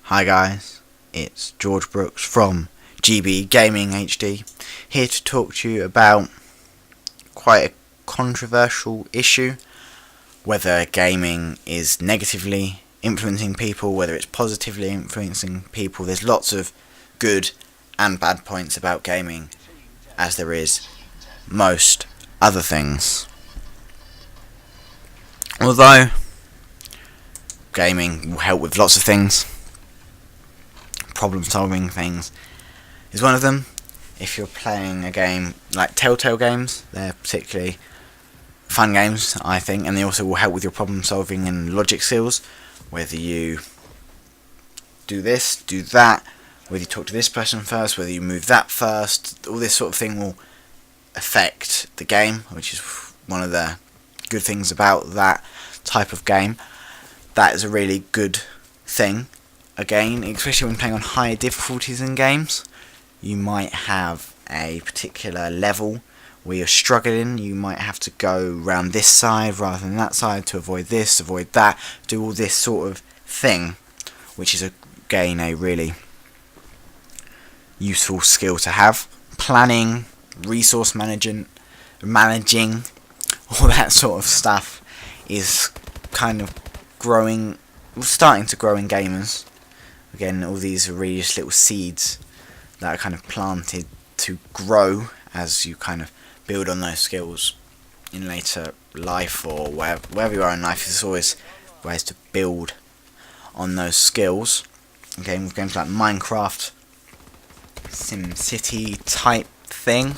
Hi guys, it's George Brooks from GB Gaming HD, here to talk to you about quite a controversial issue, whether gaming is negatively influencing people, whether it's positively influencing people. There's lots of good and bad points about gaming, as there is most other things. Although gaming will help with lots of things, problem solving things is one of them. If you're playing a game like Telltale games, they're particularly fun games, I think, and they also will help with your problem solving and logic skills. Whether you do this, do that, whether you talk to this person first, whether you move that first, all this sort of thing will affect the game, which is one of the good things about that type of game. That is a really good thing. Again, especially when playing on higher difficulties in games, you might have a particular level where you're struggling. You might have to go round this side rather than that side to avoid this, avoid that, do all this sort of thing, which is again a really useful skill to have. Planning, resource managing, all that sort of stuff is kind of starting to grow in gamers. Again, all these are really just little seeds that are kind of planted to grow as you kind of build on those skills in later life, or wherever you are in life. There's always ways to build on those skills. Again, with games like Minecraft, SimCity type thing,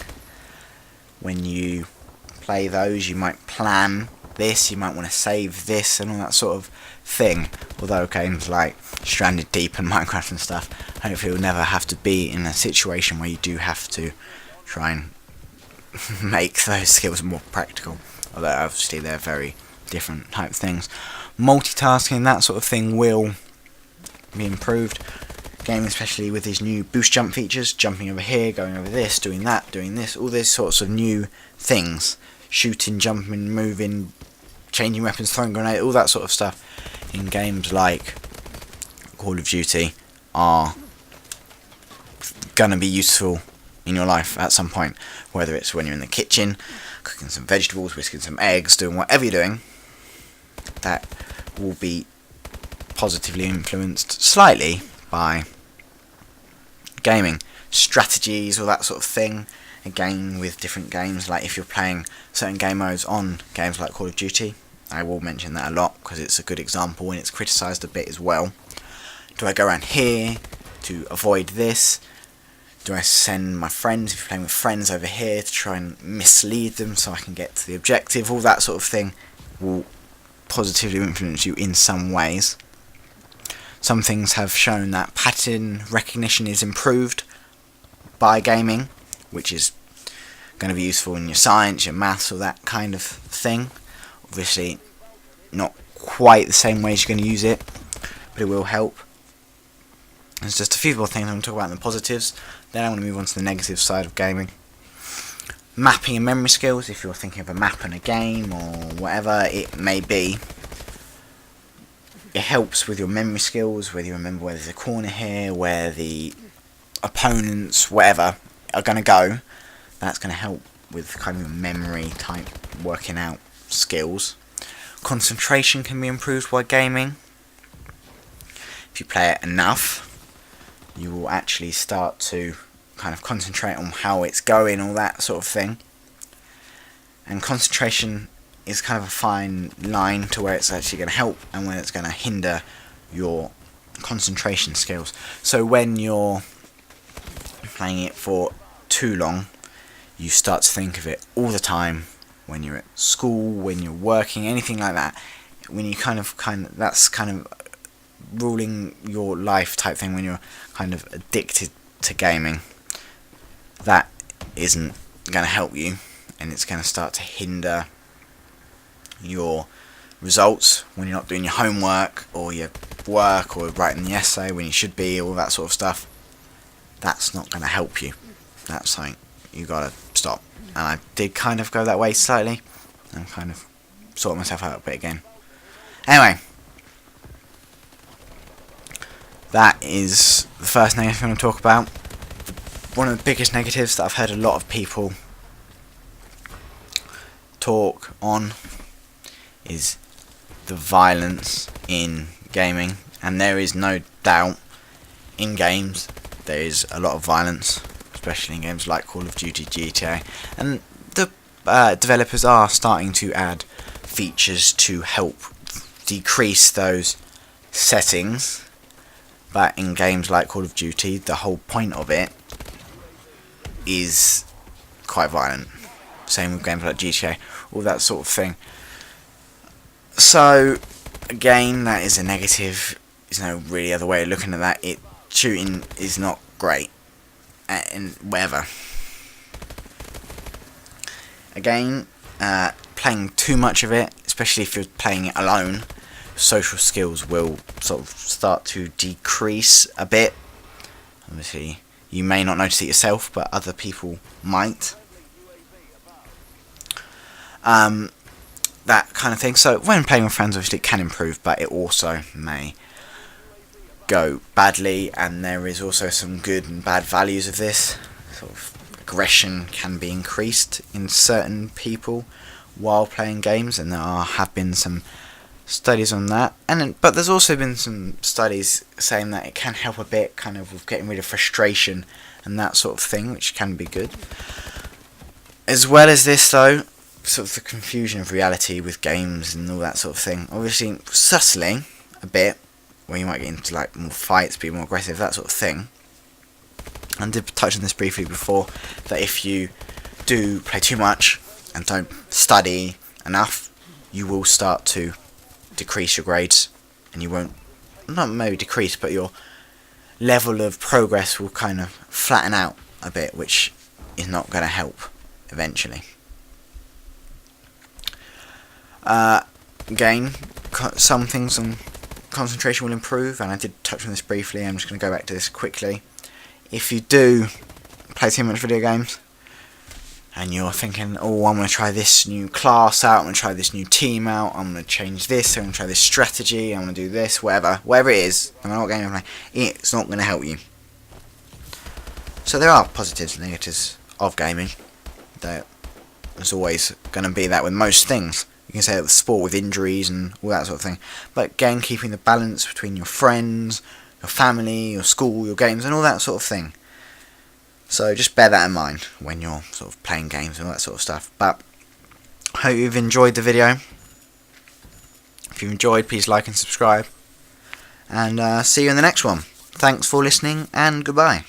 when you play those, you might plan this, you might want to save this, and all that sort of thing. Although games like Stranded Deep and Minecraft and stuff, hopefully you'll never have to be in a situation where you do have to try and make those skills more practical, although obviously they're very different type things. Multitasking, that sort of thing, will be improved. Game, especially with these new boost jump features, jumping over here, going over this, doing that, doing this, all these sorts of new things, shooting, jumping, moving, changing weapons, throwing grenades, all that sort of stuff in games like Call of Duty are gonna be useful in your life at some point, whether it's when you're in the kitchen cooking some vegetables, whisking some eggs, doing whatever you're doing. That will be positively influenced slightly by gaming. Strategies, all that sort of thing, again with different games, like if you're playing certain game modes on games like Call of Duty, I will mention that a lot because it's a good example and it's criticised a bit as well. Do I go around here to avoid this? Do I send my friends, if you're playing with friends, over here to try and mislead them so I can get to the objective? All that sort of thing will positively influence you in some ways. Some things have shown that pattern recognition is improved by gaming, which is going to be useful in your science, your maths, all that kind of thing. Obviously, not quite the same ways you're going to use it, but it will help. There's just a few more things I'm going to talk about in the positives. Then I want to move on to the negative side of gaming. Mapping and memory skills, if you're thinking of a map in a game or whatever it may be. It helps with your memory skills, whether you remember where there's a corner here, where the opponents, whatever, are going to go. That's going to help with kind of memory type working out skills. Concentration can be improved by gaming. If you play it enough, you will actually start to kind of concentrate on how it's going, all that sort of thing. And concentration is kind of a fine line to where it's actually going to help and when it's going to hinder your concentration skills. So when you're playing it for too long, you start to think of it all the time. When you're at school, when you're working, anything like that, when you that's kind of ruling your life type thing, when you're kind of addicted to gaming, that isn't going to help you, and it's going to start to hinder your results when you're not doing your homework or your work or writing the essay when you should be, all that sort of stuff. That's not going to help you. That's something you got to stop. And I did kind of go that way slightly. I'm kind of sorting myself out a bit again. Anyway, that is the first negative I'm going to talk about. One of the biggest negatives that I've heard a lot of people talk on is the violence in gaming, and there is no doubt in games there is a lot of violence, especially in games like Call of Duty, GTA, and the developers are starting to add features to help decrease those settings. But in games like Call of Duty, the whole point of it is quite violent. Same with games like GTA, all that sort of thing. So again, that is a negative. There's no really other way of looking at that. Shooting is not great, and whatever. Again, playing too much of it, especially if you're playing it alone, social skills will sort of start to decrease a bit. Obviously, you may not notice it yourself, but other people might. That kind of thing. So when playing with friends, obviously it can improve, but it also may go badly, and there is also some good and bad values of this. Sort of aggression can be increased in certain people while playing games, and there have been some studies on that. But there's also been some studies saying that it can help a bit, kind of with getting rid of frustration and that sort of thing, which can be good. As well as this, though, sort of the confusion of reality with games and all that sort of thing. Obviously, subtly a bit, where you might get into like more fights, be more aggressive, that sort of thing. I did touch on this briefly before, that if you do play too much and don't study enough, you will start to decrease your grades, and you won't, not maybe decrease, but your level of progress will kind of flatten out a bit, which is not going to help eventually. Again, some things on concentration will improve, and I did touch on this briefly. I'm just going to go back to this quickly. If you do play too much video games and you're thinking, oh, I'm going to try this new class out, I'm going to try this new team out, I'm going to change this, I'm going to try this strategy, I'm going to do this, whatever it is, no matter what game you're playing, it's not going to help you. So there are positives and negatives of gaming. There's always going to be that with most things. You can say that with sport, with injuries and all that sort of thing. But again, keeping the balance between your friends, your family, your school, your games, and all that sort of thing. So just bear that in mind when you're sort of playing games and all that sort of stuff. But I hope you've enjoyed the video. If you've enjoyed, please like and subscribe. And see you in the next one. Thanks for listening, and goodbye.